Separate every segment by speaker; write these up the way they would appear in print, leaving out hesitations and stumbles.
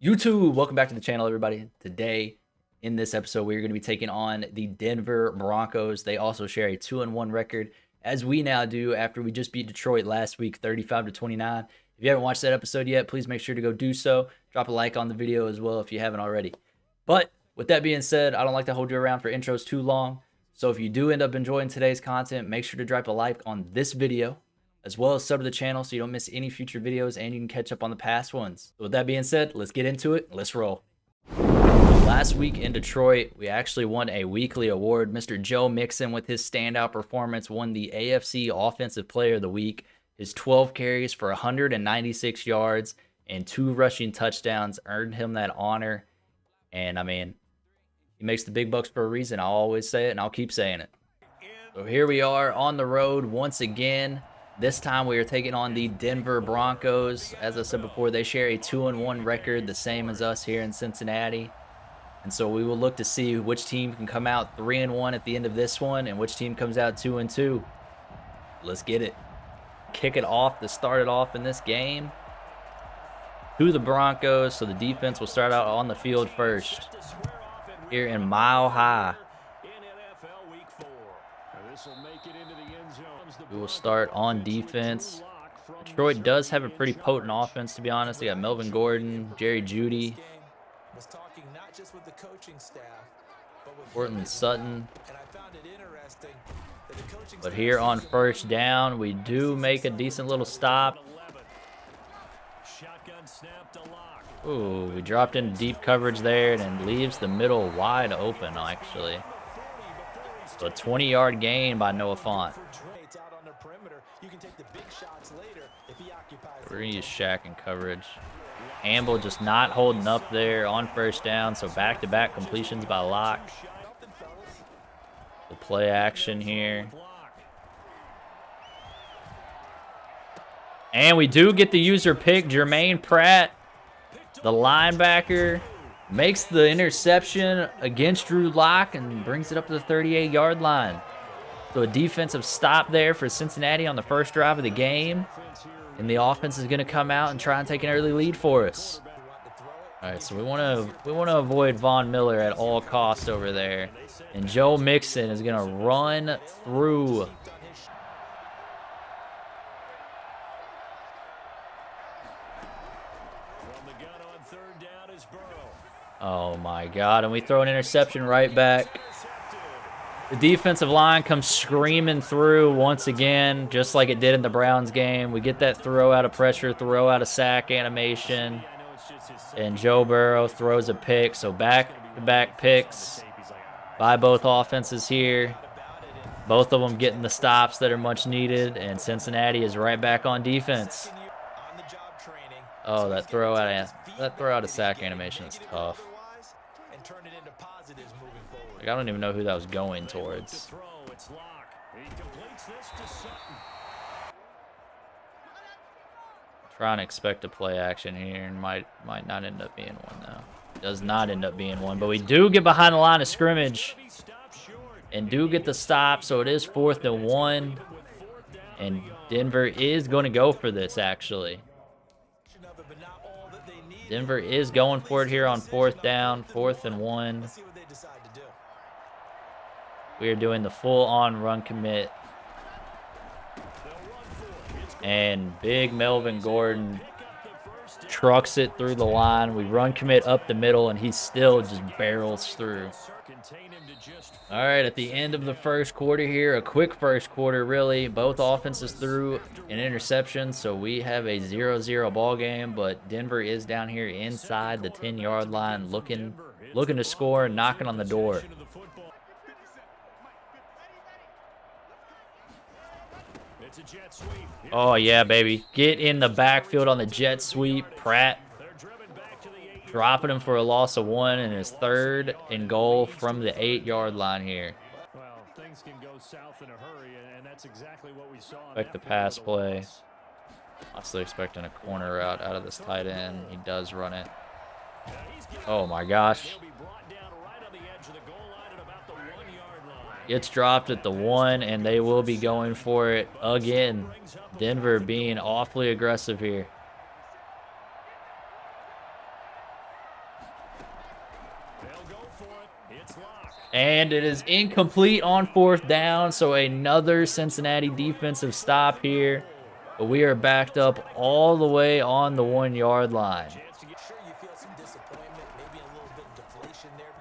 Speaker 1: YouTube, welcome back to the channel, everybody. Today, in this episode, we're going to be taking on the Denver Broncos. They also share a 2-1 record, as we now do after we just beat Detroit last week, 35-29. If you haven't watched that episode yet, please make sure to go do so. Drop a like on the video as well if you haven't already. But with that being said, I don't like to hold you around for intros too long. So if you do end up enjoying today's content, make sure to drop a like on this video, as well as sub to the channel so you don't miss any future videos and you can catch up on the past ones. So with that being said, let's get into it. Let's roll. Last week in Detroit, we actually won a weekly award. Mr. Joe Mixon, with his standout performance, won the AFC Offensive Player of the Week. His 12 carries for 196 yards and 2 rushing touchdowns earned him that honor. And I mean, he makes the big bucks for a reason. I'll always say it and I'll keep saying it. So here we are on the road once again. This time we are taking on the Denver Broncos. As I said before, they share a 2-1 record, the same as us here in Cincinnati. And so we will look to see which team can come out 3-1 at the end of this one and which team comes out 2-2. Let's get it. Kick it off to start it off in this game to the Broncos. So the defense will start out on the field first here in Mile High. We will start on defense. Detroit does have a pretty potent offense, to be honest. They got Melvin Gordon, Jerry Jeudy, Portland Sutton. But here on first down, we do make a decent little stop. Ooh, we dropped into deep coverage there and leaves the middle wide open, actually. So a 20-yard gain by Noah Fant. We're going to use Shaq in coverage. Amble just not holding up there on first down, so back-to-back completions by Locke. The play action here. And we do get the user pick. Jermaine Pratt, the linebacker, makes the interception against Drew Lock and brings it up to the 38-yard line. So a defensive stop there for Cincinnati on the first drive of the game. And the offense is going to come out and try and take an early lead for us. All right, so we want to avoid Von Miller at all costs over there. And Joe Mixon is going to run through. Oh my God, and we throw an interception right back. The defensive line comes screaming through once again, just like it did in the Browns game. We get that throw out of pressure, throw out of sack animation. And Joe Burrow throws a pick, so back-to-back picks by both offenses here. Both of them getting the stops that are much needed, and Cincinnati is right back on defense. Oh, that throw out of sack animation is tough. Like, I don't even know who that was going towards. Try and expect a play action here, and might not end up being one though. Does not end up being one, but we do get behind the line of scrimmage and do get the stop, so it is 4th and 1. And Denver is going to go for this, actually. Denver is going for it here on 4th down, 4th and 1. We are doing the full-on run commit. And big Melvin Gordon trucks it through the line. We run commit up the middle, and he still just barrels through. All right, at the end of the first quarter here, a quick first quarter, really. Both offenses threw an interception, so we have a 0-0 ball game, but Denver is down here inside the 10-yard line looking to score and knocking on the door. Oh, yeah, baby. Get in the backfield on the jet sweep. Pratt dropping him for a loss of 1 and his 3rd and goal from the 8-yard line here.
Speaker 2: Well, things can go south in a hurry, and that's exactly what we saw.
Speaker 1: Expect the pass play. Honestly expecting a corner route out of this tight end. He does run it. Oh, my gosh. It's dropped at the 1, and they will be going for it again. Denver being awfully aggressive here. And it is incomplete on 4th down, so another Cincinnati defensive stop here. But we are backed up all the way on the 1-yard line.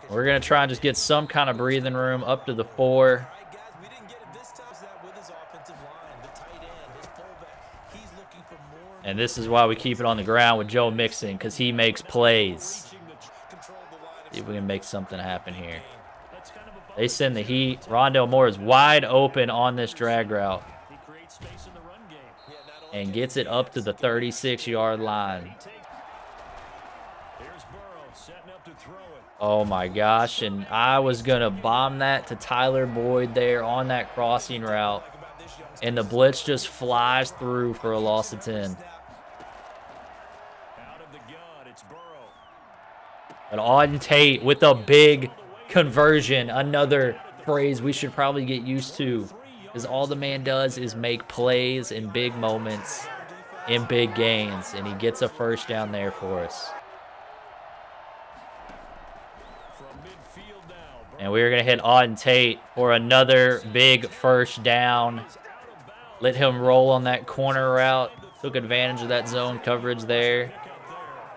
Speaker 1: We're going to try and just get some kind of breathing room up to the 4. And this is why we keep it on the ground with Joe Mixon, because he makes plays. See if we can make something happen here. They send the heat. Rondale Moore is wide open on this drag route. And gets it up to the 36-yard line. Oh my gosh, and I was going to bomb that to Tyler Boyd there on that crossing route. And the blitz just flies through for a loss of 10. But Auden Tate with a big conversion, another phrase we should probably get used to. Because all the man does is make plays in big moments, in big gains. And he gets a first down there for us. And we're going to hit Auden Tate for another big first down. Let him roll on that corner route. Took advantage of that zone coverage there.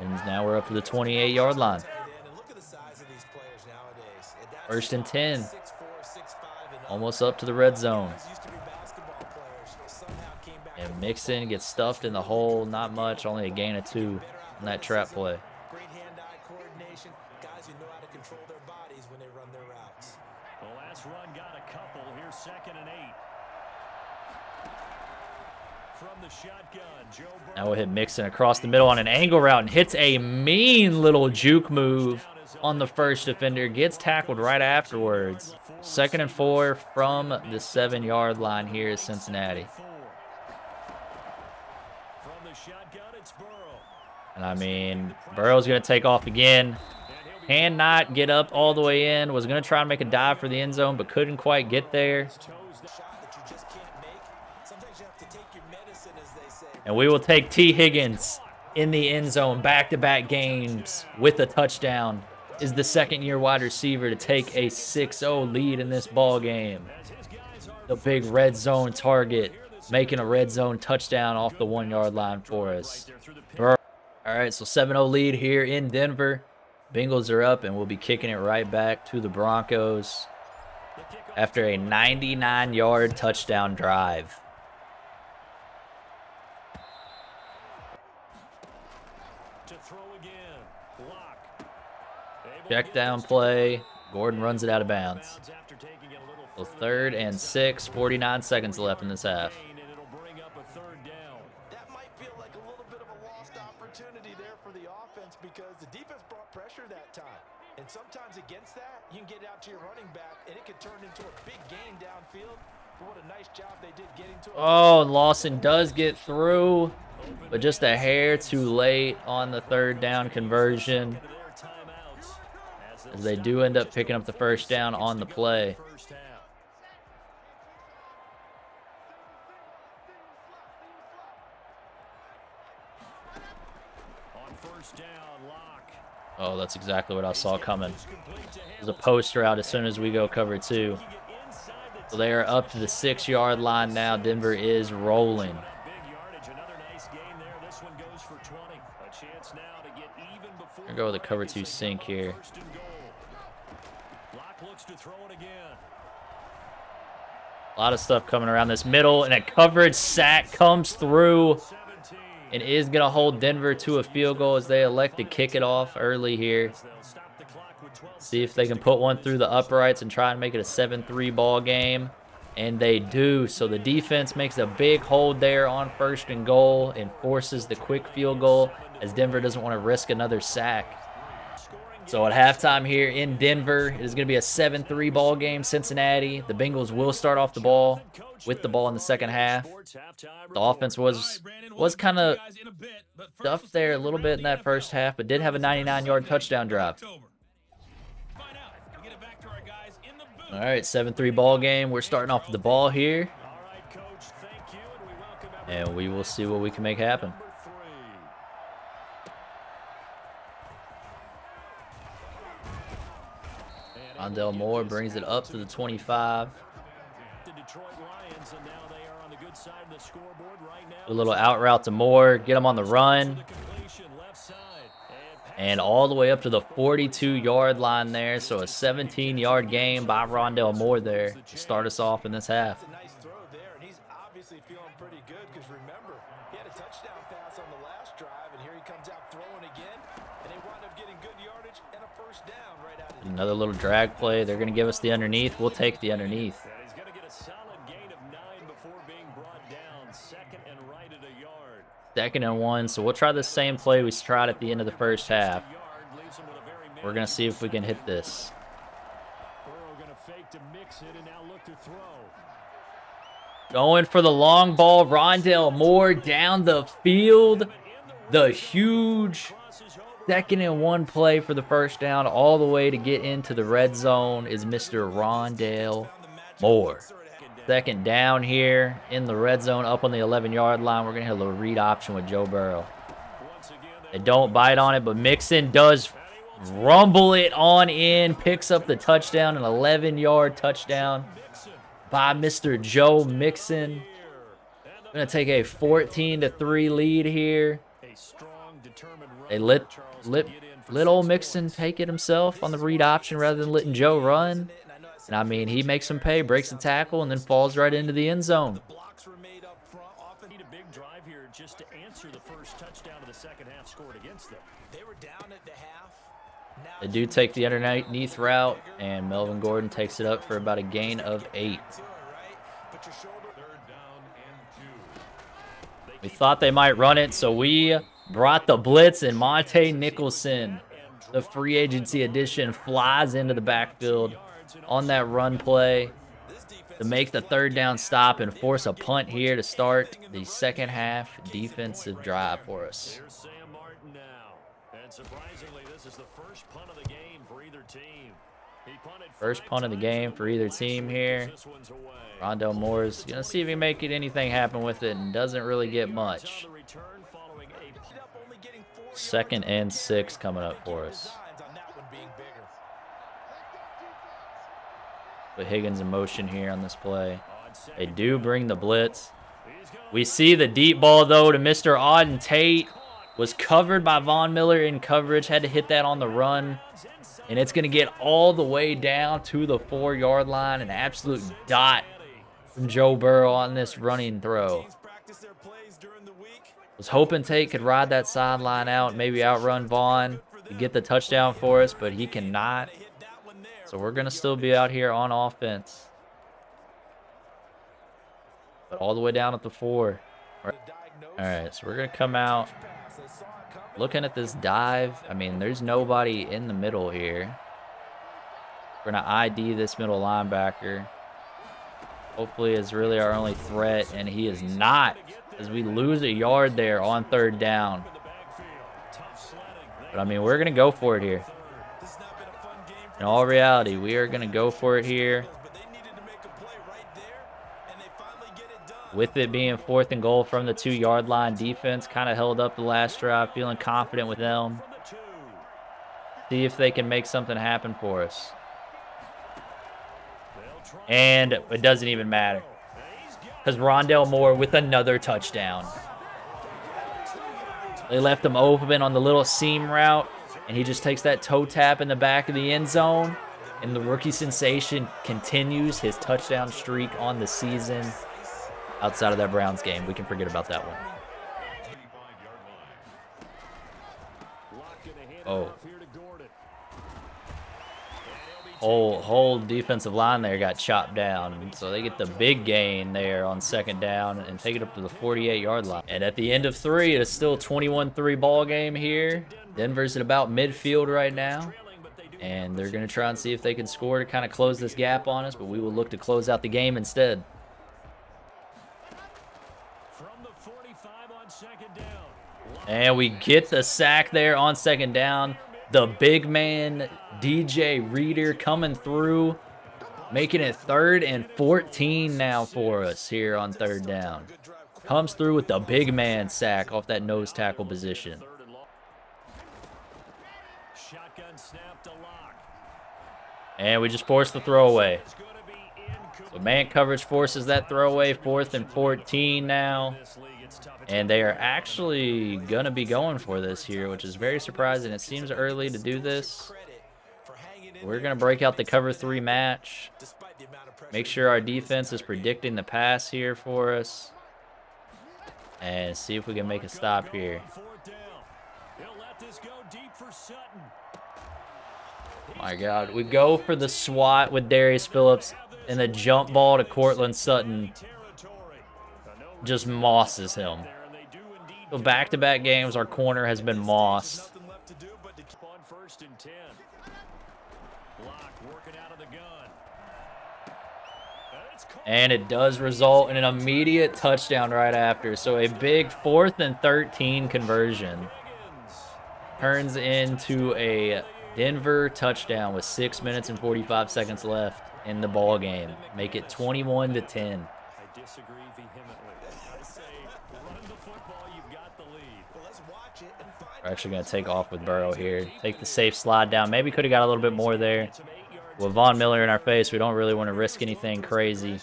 Speaker 1: And now we're up to the 28-yard line. 1st and 10. Almost up to the red zone. And Mixon gets stuffed in the hole. Not much, only a gain of 2 on that trap play. Now we'll hit Mixon across the middle on an angle route and hits a mean little juke move on the first defender. Gets tackled right afterwards. 2nd and 4 from the 7-yard line here is Cincinnati. And I mean, Burrow's going to take off again. Cannot get up all the way in. Was going to try and make a dive for the end zone, but couldn't quite get there. And we will take T. Higgins in the end zone, back-to-back games with a touchdown. Is the 2nd-year wide receiver to take a 6-0 lead in this ball game. The big red zone target, making a red zone touchdown off the 1-yard line for us. All right, so 7-0 lead here in Denver. Bengals are up, and we'll be kicking it right back to the Broncos after a 99-yard touchdown drive. Check down play. Gordon runs it out of bounds. So 3rd and 6, 49 seconds left in this half.
Speaker 3: That might feel like a little bit of a lost opportunity there for the offense because the defense brought pressure that time. And sometimes against that, you can get out to your running back and it could turn into a big gain downfield. But what a nice job they did getting to it.
Speaker 1: Oh, and Lawson does get through, but just a hair too late on the 3rd down conversion. As they do end up picking up the first down on the play. Oh, that's exactly what I saw coming. There's a post route as soon as we go cover 2. So they are up to the 6-yard line now. Denver is rolling. We're going to go with a cover 2 sink here. A lot of stuff coming around this middle, and a coverage sack comes through and is going to hold Denver to a field goal as they elect to kick it off early here. See if they can put one through the uprights and try and make it a 7-3 ball game. And they do. So the defense makes a big hold there on 1st and goal and forces the quick field goal as Denver doesn't want to risk another sack. So at halftime here in Denver, it is going to be a 7-3 ball game. Cincinnati, the Bengals will start off the ball with the ball in the second half. The offense was kind of stuffed there a little bit in that first half, but did have a 99-yard touchdown drive. All right, 7-3 ball game. We're starting off with the ball here. And we will see what we can make happen. Rondell Moore brings it up to the 25.
Speaker 2: The Detroit Lions, and now they are on the good side of the scoreboard right now.
Speaker 1: A little out route to Moore, get him on the run. And all the way up to the 42-yard line there. So a 17-yard game by Rondell Moore there to start us off in this half.
Speaker 3: That's a nice throw there, and he's obviously feeling pretty good because remember, he had a touchdown pass on the last drive, and here he comes out throwing again, and they wind up getting good yardage and a first down right out of the
Speaker 1: Another little drag play. They're going to give us the underneath. We'll take the underneath.
Speaker 2: And he's going to get a solid gain of 9 before being brought down. Second and right at a yard.
Speaker 1: 2nd and 1. So we'll try the same play we tried at the end of the first half. We're going to see if we can hit this.
Speaker 2: Burrow going to fake to mix it and now look to throw.
Speaker 1: Going for the long ball. Rondell Moore down the field. The huge 2nd and 1 play for the first down all the way to get into the red zone is Mr. Rondell Moore. 2nd down here in the red zone up on the 11-yard line. We're going to hit a little read option with Joe Burrow. They don't bite on it, but Mixon does rumble it on in, picks up the touchdown, an 11-yard touchdown by Mr. Joe Mixon. Going to take a 14-3 lead here. They let old Mixon take it himself on the read option rather than letting Joe run. And I mean, he makes him pay, breaks the tackle, and then falls right into the end zone.
Speaker 3: The blocks were made up front. Often
Speaker 2: Need a big drive here just to answer the first touchdown of the second half scored against them.
Speaker 3: they were down at the half. Now
Speaker 1: They do take the underneath route, and Melvin Gordon takes it up for about a gain of 8.
Speaker 3: to it, right? Put your shoulder.
Speaker 1: We thought they might run it, so we brought the blitz, and Monte Nicholson, the free agency addition, flies into the backfield on that run play to make the 3rd down stop and force a punt here to start the second half defensive drive for us.
Speaker 2: Here's Sam Martin now. And surprisingly, this is the first punt of the game for either team. He punted
Speaker 1: First
Speaker 2: 5
Speaker 1: punt of the
Speaker 2: times
Speaker 1: game
Speaker 2: and
Speaker 1: for either
Speaker 2: last
Speaker 1: team
Speaker 2: week
Speaker 1: here.
Speaker 2: this one's away.
Speaker 1: Rondell Moore's going to see if he can make anything happen with it, and doesn't really get much.
Speaker 2: On the return following a punt.
Speaker 3: Up only getting 4
Speaker 1: 2nd and 6 coming up for us.
Speaker 3: signs on that one being bigger.
Speaker 1: Put Higgins in motion here on this play. They do bring the blitz. We see the deep ball, though, to Mr. Auden Tate. Was covered by Von Miller in coverage. Had to hit that on the run. And it's going to get all the way down to the 4-yard line. An absolute dot from Joe Burrow on this running throw.
Speaker 3: Teams practice their plays during the week.
Speaker 1: Was hoping Tate could ride that sideline out, maybe outrun Vaughn to get the touchdown for us, but he cannot.
Speaker 3: Hit that one there.
Speaker 1: So we're going to still be out here on offense. But all the way down at the 4. All right, so we're going to come out. Looking at this dive, I mean, there's nobody in the middle here. We're going to ID this middle linebacker. Hopefully it's really our only threat, and he is not, as we lose a yard there on 3rd down. But, I mean, we're going to go for it here.
Speaker 3: This has not been a fun game for
Speaker 1: In all reality, we are going to go for it here.
Speaker 3: but they needed to make a play right there, and they finally get it done.
Speaker 1: With it being 4th and goal from the 2-yard line, defense kind of held up the last drive, feeling confident with them. See if they can make something happen for us. And it doesn't even matter, because Rondell Moore with another touchdown. They left him open on the little seam route, and he just takes that toe tap in the back of the end zone. And the rookie sensation continues his touchdown streak on the season. Outside of that Browns game, we can forget about that one. Oh. Whole defensive line there got chopped down. So they get the big gain there on 2nd down and take it up to the 48-yard line. And at the end of 3, it is still a 21-3 ball game here. Denver's at about midfield right now. And they're going to try and see if they can score to kind of close this gap on us. But we will look to close out the game instead. And we get the sack there on 2nd down. The big man, DJ Reader, coming through, making it 3rd and 14 now for us here on 3rd down. Comes through with the big man sack off that nose tackle position. And we just forced the throwaway. So man coverage forces that throwaway. 4th and 14 now. And they are actually going to be going for this here, which is very surprising. It seems early to do this. We're going to break out the cover 3 match. Make sure our defense is predicting the pass here for us. And see if we can make a stop here. My God, we go for the swat with Darius Phillips, and the jump ball to Cortland Sutton just mosses him. So back-to-back games, our corner has been mossed. And it does result in an immediate touchdown right after. So a big 4th and 13 conversion turns into a Denver touchdown with 6 minutes and 45 seconds left in the ball game. Make it 21-10.
Speaker 2: I disagree vehemently. I say, run the football, you've got the lead. Well, let's watch it and find.
Speaker 1: We're actually going to take off with Burrow here. Take the safe slide down. Maybe could have got a little bit more there. With Von Miller in our face, we don't really want to risk anything crazy.
Speaker 3: Not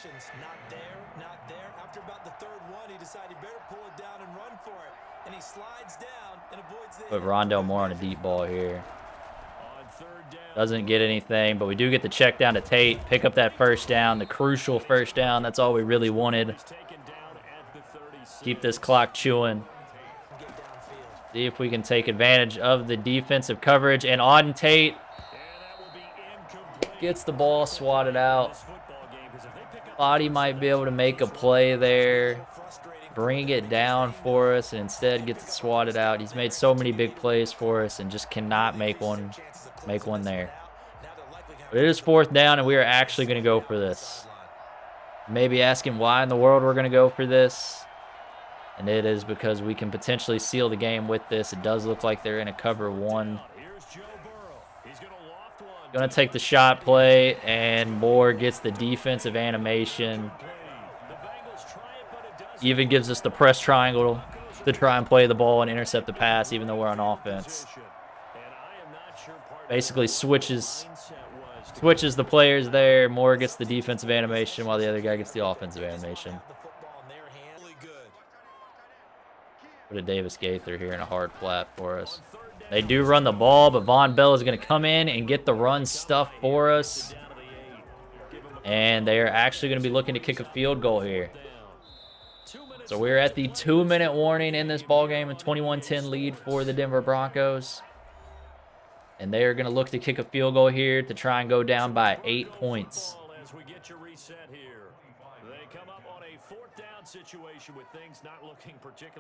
Speaker 3: there. After about the 3rd one, he decided he better pull it down and run for it. And he slides down and avoids the.
Speaker 1: Put Rondell Moore on a deep ball here. Doesn't get anything, but we do get the check down to Tate. Pick up that first down, the crucial first down. That's all we really wanted. Keep this clock chewing. See if we can take advantage of the defensive coverage. And Auden Tate gets the ball swatted out. Thought he might be able to make a play there, bring it down for us, and instead gets it swatted out. He's made so many big plays for us and just cannot make one there. But it is 4th down, and we are actually going to go for this. Maybe asking why in the world we're going to go for this. And it is because we can potentially seal the game with this. It does look like they're in a cover 1. Going to take the shot play, and Moore gets the defensive animation. Even gives us the press triangle to try and play the ball and intercept the pass, even though we're on offense. Basically switches the players there. Moore gets the defensive animation while the other guy gets the offensive animation. Put a Davis Gaither here in a hard flat for us. They do run the ball, but Von Bell is going to come in and get the run stuff for us. And they are actually going to be looking to kick a field goal here. So we're at the 2-minute warning in this ball game, a 21-10 lead for the Denver Broncos. And they are going to look to kick a field goal here to try and go down by 8 points.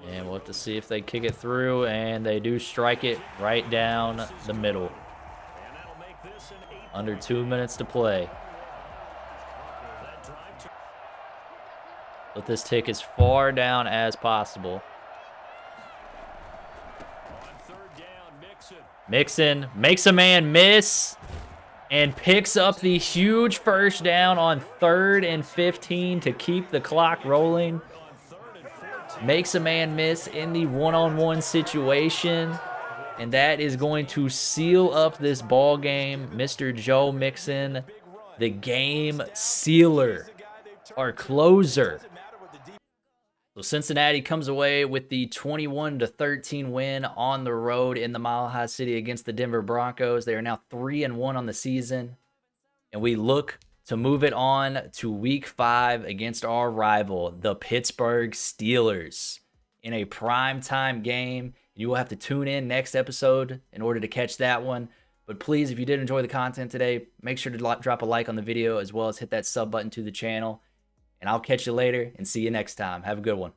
Speaker 1: And we'll have to see if they kick it through, and they do strike it right down the middle. Under 2 minutes to play. Let this tick as far down as possible. Mixon makes a man miss and picks up the huge first down on 3rd and 15 to keep the clock rolling. Makes a man miss in the one-on-one situation, and that is going to seal up this ball game. Mr. Joe Mixon, the game sealer, our closer. So Cincinnati comes away with the 21-13 win on the road in the Mile High City against the Denver Broncos. They are now 3-1 on the season, and we look to move it on to Week 5 against our rival, the Pittsburgh Steelers, in a primetime game. You will have to tune in next episode in order to catch that one. But please, if you did enjoy the content today, make sure to drop a like on the video as well as hit that sub button to the channel. And I'll catch you later and see you next time. Have a good one.